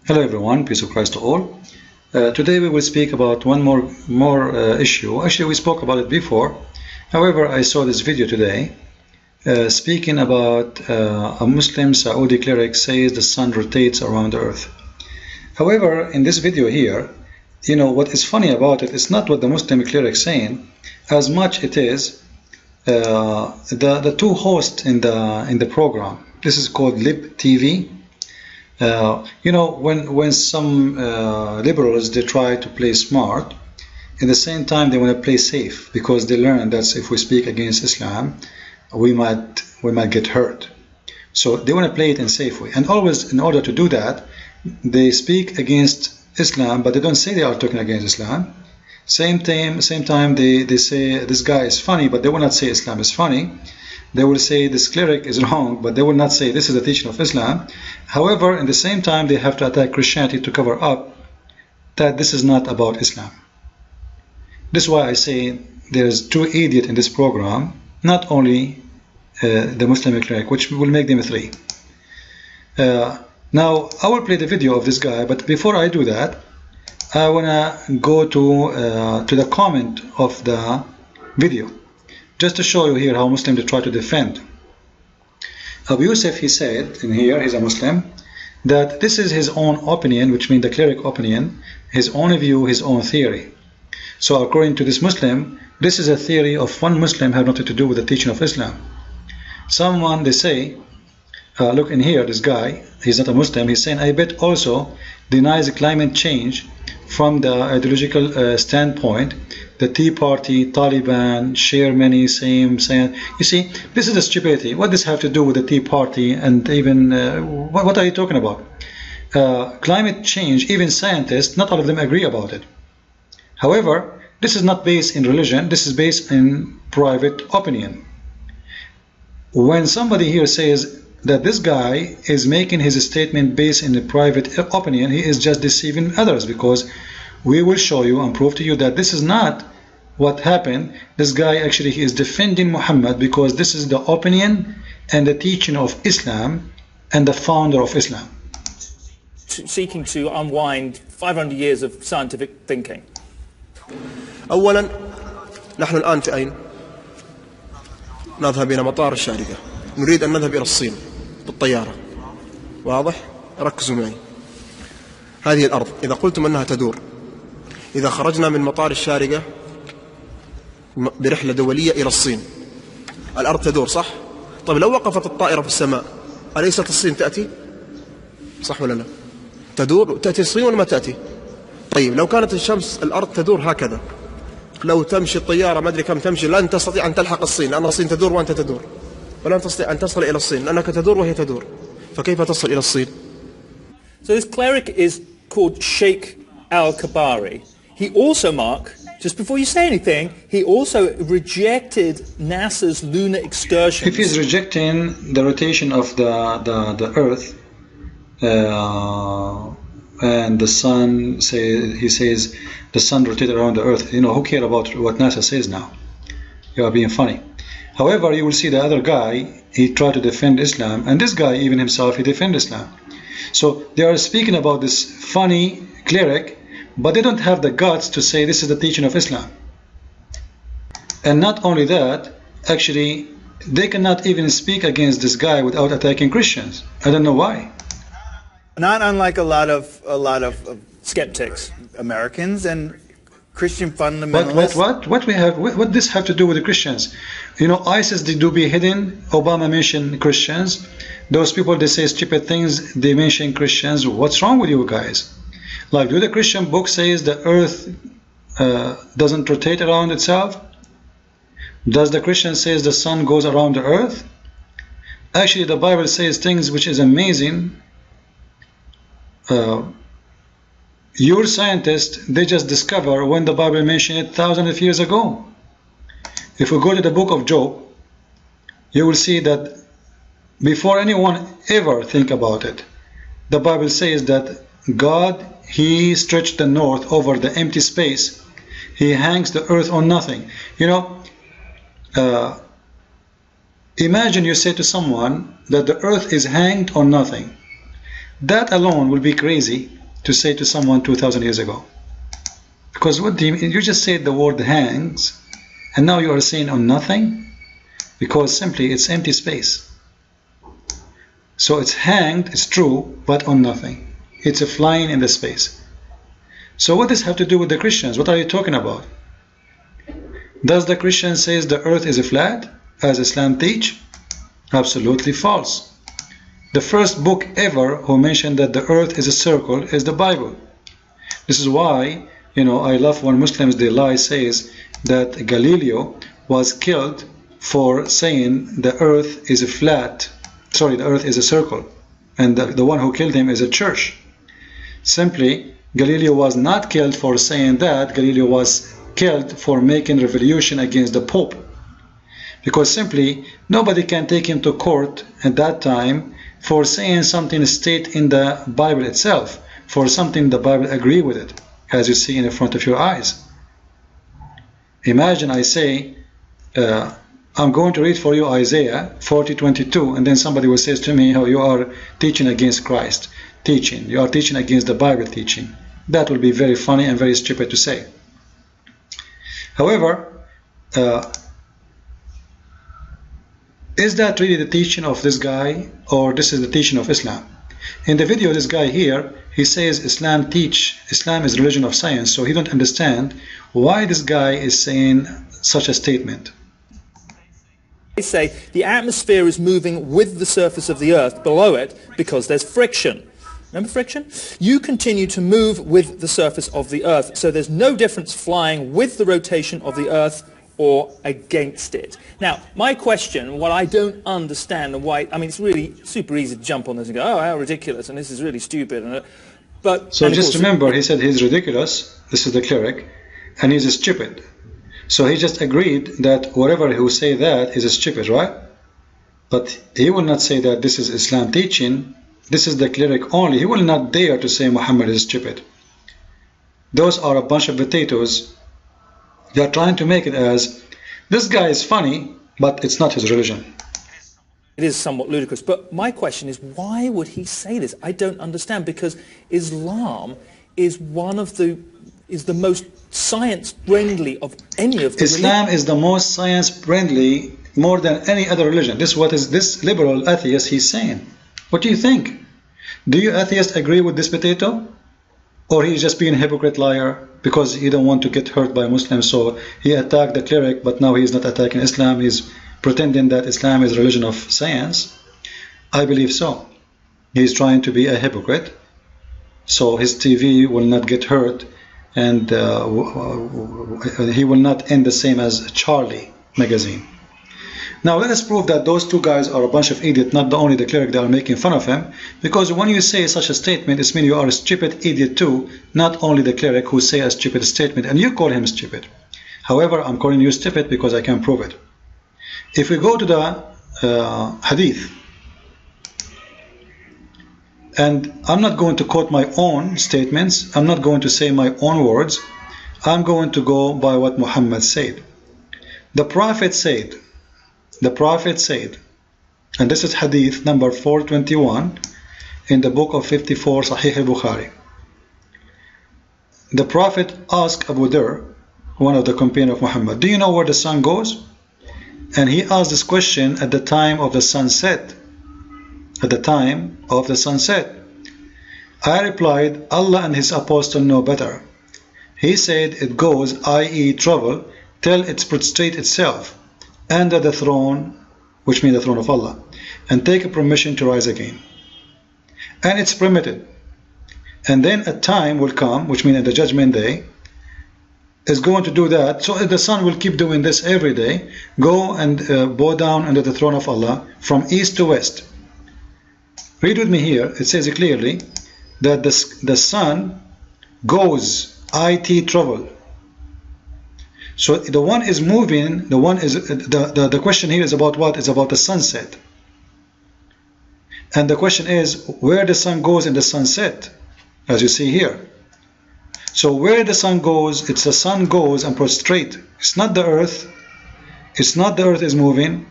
Hello everyone, peace of Christ to all. Today we will speak about one more issue. Actually, we spoke about it before. However, I saw this video today speaking about a Muslim Saudi cleric says the sun rotates around the earth. However, in this video here, what is funny about it is not what the Muslim cleric is saying, as much it is the two hosts in the program. This is called Lib TV. When some liberals, they try to play smart, at the same time they want to play safe, because they learn that if we speak against Islam, we might get hurt. So they want to play it in a safe way, and always in order to do that, they speak against Islam, but they don't say they are talking against Islam. Same time they say this guy is funny, but they will not say Islam is funny. They will say this cleric is wrong, but they will not say this is the teaching of Islam. However, in the same time, they have to attack Christianity to cover up that this is not about Islam. This is why I say there's two idiots in this program, not only the Muslim cleric, which will make them three. Now, I will play the video of this guy, but before I do that, I want to go to the comment of the video, just to show you here how Muslims try to defend. Abu Yusuf, he said in here, he's a Muslim, that this is his own opinion, which means the cleric opinion, his own view, his own theory. So according to this Muslim, this is a theory of one Muslim, have nothing to do with the teaching of Islam. Someone, they say, look in here, this guy, he's not a Muslim, he's saying, I bet also denies climate change from the ideological standpoint. The Tea Party, Taliban share many same. You see, this is a stupidity. What does this have to do with the Tea Party? And even what are you talking about? Climate change, even scientists, not all of them agree about it. However, this is not based in religion. This is based in private opinion. When somebody here says that this guy is making his statement based in a private opinion, he is just deceiving others, because we will show you and prove to you that this is not what happened. This guy actually, he is defending Muhammad, because this is the opinion and the teaching of Islam and the founder of Islam. Seeking to unwind 500 years of scientific thinking. أولا نحن الآن في أين؟ نذهب إلى مطار الشارقة، نريد أن نذهب إلى الصين بالطيارة. واضح؟ ركزوا معي. هذه الأرض إذا قلتم أنها تدور، إذا خرجنا من مطار الشارقة برحلة دولية إلى الصين، الأرض تدور صح؟ طيب لو وقفت الطائرة في السماء، أليست الصين تأتي؟ صح ولا لا؟ تدور، تأتي الصين ولا ما تأتي؟ طيب لو كانت الشمس الأرض تدور هكذا، لو تمشي الطيارة ما أدري كم تمشي، لن تستطيع أن تلحق الصين، لأن الصين تدور وأنت تدور، ولن تستطيع أن تصل إلى الصين لأنك تدور وهي تدور، فكيف تصل إلى الصين؟ So this cleric is called Sheikh Al-Kabari. He also, Mark, just before you say anything, he also rejected NASA's lunar excursions. If he's rejecting the rotation of the Earth and the sun, he says the sun rotates around the Earth, who cares about what NASA says now? You are being funny. However, you will see the other guy, he tried to defend Islam, and this guy even himself, he defends Islam. So they are speaking about this funny cleric, but they don't have the guts to say this is the teaching of Islam. And not only that, actually, they cannot even speak against this guy without attacking Christians. I don't know why. Not unlike a lot of skeptics, Americans and Christian fundamentalists. What this have to do with the Christians? ISIS, they do be hidden. Obama mentioned Christians. Those people, they say stupid things, they mention Christians. What's wrong with you guys? Like, do the Christian book says the earth doesn't rotate around itself? Does the Christian says the sun goes around the earth? Actually, the Bible says things which is amazing. Your scientists, they just discover when the Bible mentioned it thousands of years ago. If we go to the book of Job, you will see that before anyone ever think about it, the Bible says that God, he stretched the north over the empty space. He hangs the earth on nothing. Imagine you say to someone that the earth is hanged on nothing. That alone will be crazy. to say to someone 2,000 years ago? Because what do you just said the word hangs, and now you are saying on nothing? Because simply it's empty space. So it's hanged, it's true, but on nothing. It's a flying in the space. So what does this have to do with the Christians? What are you talking about? Does the Christian says the earth is a flat, as Islam teach? Absolutely false. The first book ever who mentioned that the earth is a circle is the Bible. This is why, I love when Muslims they lie says that Galileo was killed for saying the earth is a flat, the earth is a circle, and the one who killed him is a church. Simply, Galileo was not killed for saying that. Galileo was killed for making revolution against the Pope, because simply nobody can take him to court at that time for saying something state in the Bible itself, for something the Bible agree with it, as you see in the front of your eyes. Imagine I say, I'm going to read for you Isaiah 40:22, and then somebody will say to me, "Oh, you are teaching against Christ teaching. You are teaching against the Bible teaching." That will be very funny and very stupid to say. However, is that really the teaching of this guy, or this is the teaching of Islam? In the video, this guy here, he says Islam is religion of science, so he don't understand why this guy is saying such a statement. They say the atmosphere is moving with the surface of the earth below it because there's friction. Remember friction? You continue to move with the surface of the earth, so there's no difference flying with the rotation of the earth or against it. Now, my question, what I don't understand and why, it's really super easy to jump on this and go, oh, how ridiculous, and this is really stupid. So just remember, he said he's ridiculous, this is the cleric, and he's stupid. So he just agreed that whatever he will say that is stupid, right? But he will not say that this is Islam teaching. This is the cleric only. He will not dare to say Muhammad is stupid. Those are a bunch of potatoes. They are trying to make it as, this guy is funny, but it's not his religion. It is somewhat ludicrous, but my question is, why would he say this? I don't understand, because Islam is the most science-friendly of any of the Islam is the most science-friendly more than any other religion. This is what is this liberal atheist he's saying. What do you think? Do you atheists agree with this potato? Or he's just being a hypocrite liar because he don't want to get hurt by Muslims, so he attacked the cleric, but now he's not attacking Islam, he's pretending that Islam is a religion of science? I believe so. He's trying to be a hypocrite, so his TV will not get hurt, and he will not end the same as Charlie magazine. Now let us prove that those two guys are a bunch of idiots, not only the cleric that are making fun of him, because when you say such a statement, it means you are a stupid idiot too, not only the cleric who say a stupid statement, and you call him stupid. However, I'm calling you stupid because I can prove it. If we go to the hadith, and I'm not going to quote my own statements, I'm not going to say my own words, I'm going to go by what Muhammad said. The Prophet said, and this is hadith number 421 in the book of 54 Sahih al-Bukhari. The Prophet asked Abu Dhar, one of the companions of Muhammad, do you know where the sun goes? And he asked this question at the time of the sunset. At the time of the sunset. I replied, Allah and His Apostle know better. He said it goes, i.e. travel, till it prostrate itself under the throne, which means the throne of Allah, and take a permission to rise again. And it's permitted. And then a time will come, which means at the judgment day, is going to do that. So the sun will keep doing this every day, go and bow down under the throne of Allah from east to west. Read with me here. It says clearly that the sun goes, it travel. So the one is moving, the question here is about what? It's about the sunset. And the question is where the sun goes in the sunset, as you see here. So where the sun goes, it's the sun goes and prostrate. It's not the earth. It's not the earth is moving.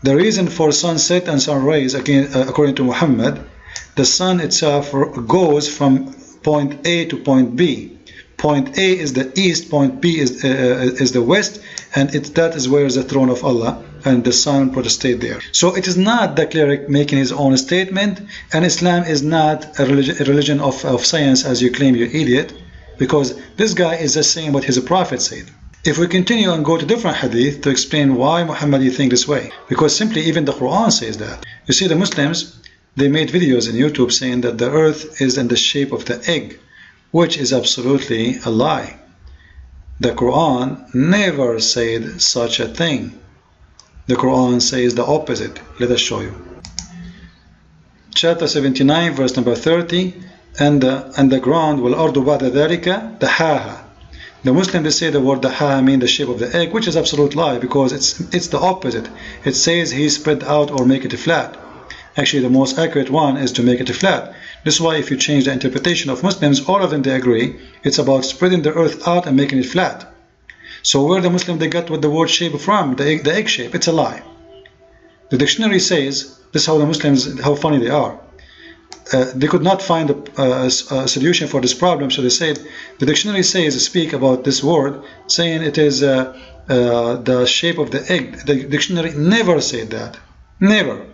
The reason for sunset and sunrise, again, according to Muhammad, the sun itself goes from point A to point B. Point A is the east, point B is the west, and that is where is the throne of Allah, and the sun protestate there. So it is not the cleric making his own statement, and Islam is not a religion of science as you claim, you idiot, because this guy is just saying what his prophet said. If we continue and go to different hadith to explain why Muhammad you think this way, because simply even the Quran says that. You see, the Muslims, they made videos on YouTube saying that the earth is in the shape of the egg, which is absolutely a lie. The Quran never said such a thing. The Quran says the opposite. Let us show you. Chapter 79, verse number 30, and the ground وَالْأَرْضُ بَعْدَ ذَلِكَ دَحَاهَا. The Muslims, they say the word dahaha mean the shape of the egg, which is absolute lie, because it's the opposite. It says he spread out or make it flat. Actually, the most accurate one is to make it flat. This is why if you change the interpretation of Muslims, all of them they agree it's about spreading the earth out and making it flat. So where the Muslim they got what the word shape from, the egg shape, it's a lie. The dictionary says, this is how the Muslims, how funny they are. They could not find a solution for this problem, so they said, the dictionary says, speak about this word, saying it is the shape of the egg. The dictionary never said that. Never.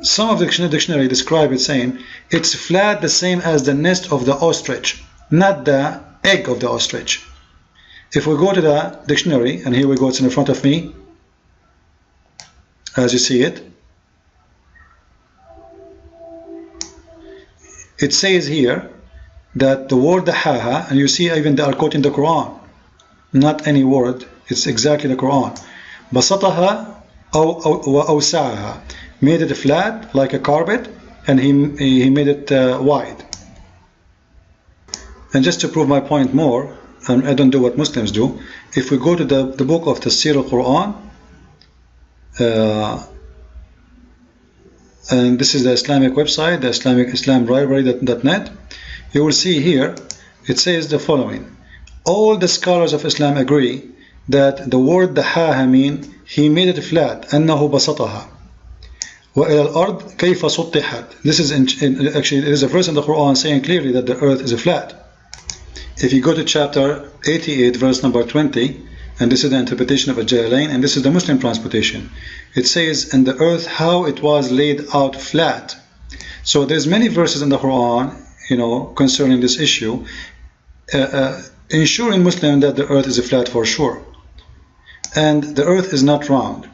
Some of the dictionary describe it saying it's flat, the same as the nest of the ostrich, not the egg of the ostrich. If we go to the dictionary, and here we go, it's in front of me, as you see it, it says here that the word dahaha, and you see even they are quoting the Quran, not any word, it's exactly the Quran. Basataha wa awsa'aha, made it flat like a carpet, and he made it wide. And just to prove my point more, and I don't do what Muslims do, if we go to the book of Tafsir al-Quran, and this is the Islamic website, the islamlibrary.net, you will see here, it says the following: all the scholars of Islam agree that the word dahaha mean he made it flat, أنه بسطها وإلى الأرض كيف سطحت. This is actually there is a verse in the Quran saying clearly that the earth is flat. If you go to chapter 88 verse number 20, and this is the interpretation of a Jalalain, and this is the Muslim transportation, it says, in the earth how it was laid out flat. So there's many verses in the Quran, concerning this issue, ensuring Muslim that the earth is flat for sure. And the earth is not round,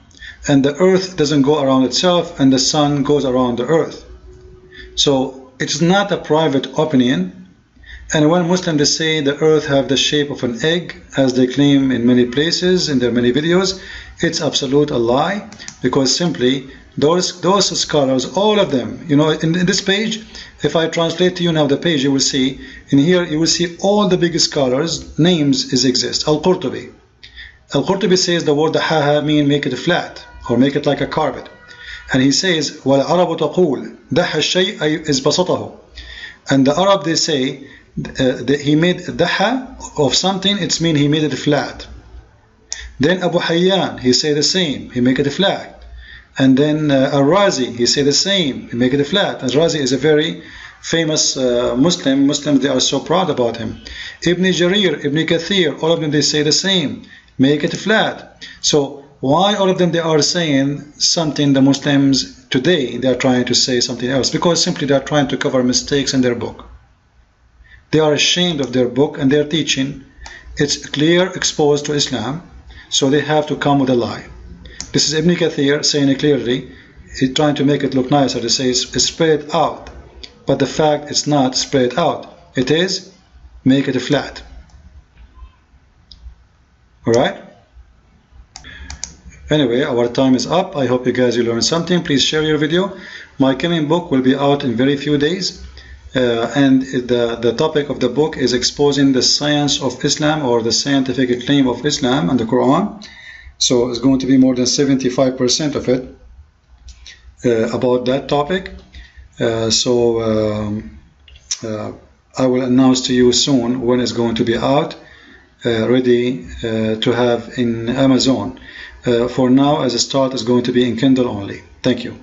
and the earth doesn't go around itself, and the sun goes around the earth. So it's not a private opinion. And when Muslims they say the earth have the shape of an egg, as they claim in many places, in their many videos, it's absolute a lie, because simply those scholars, all of them, in this page, if I translate to you now the page, you will see, in here you will see all the biggest scholars, names exist. Al-Qurtubi. Al-Qurtubi says the word dahaha mean make it flat, or make it like a carpet. And he says, وَالْعَرَبُ تَقُولُ دَحَ الشَّيْءَ إِذْ بَسَطَهُ. And the Arab, they say, he made daha of something, it's mean he made it flat. Then Abu Hayyan, he say the same, he make it flat. And then Al-Razi, he say the same, he make it flat. Al-Razi is a very famous Muslim. Muslims, they are so proud about him. Ibn Jarir, Ibn Kathir, all of them, they say the same, make it flat. So why all of them they are saying something? The Muslims today, they are trying to say something else, because simply they are trying to cover mistakes in their book. They are ashamed of their book and their teaching. It's clear, exposed to Islam, so they have to come with a lie. This is Ibn Kathir saying it clearly. He's trying to make it look nicer. They say it's spread out, but the fact it's not spread out. It is make it flat. Alright? Anyway, our time is up. I hope you guys learned something. Please share your video. My coming book will be out in very few days. And the topic of the book is exposing the science of Islam, or the scientific claim of Islam and the Quran. So it's going to be more than 75% of it about that topic. I will announce to you soon when it's going to be out, ready to have in Amazon. For now, as a start, it's going to be in Kindle only. Thank you.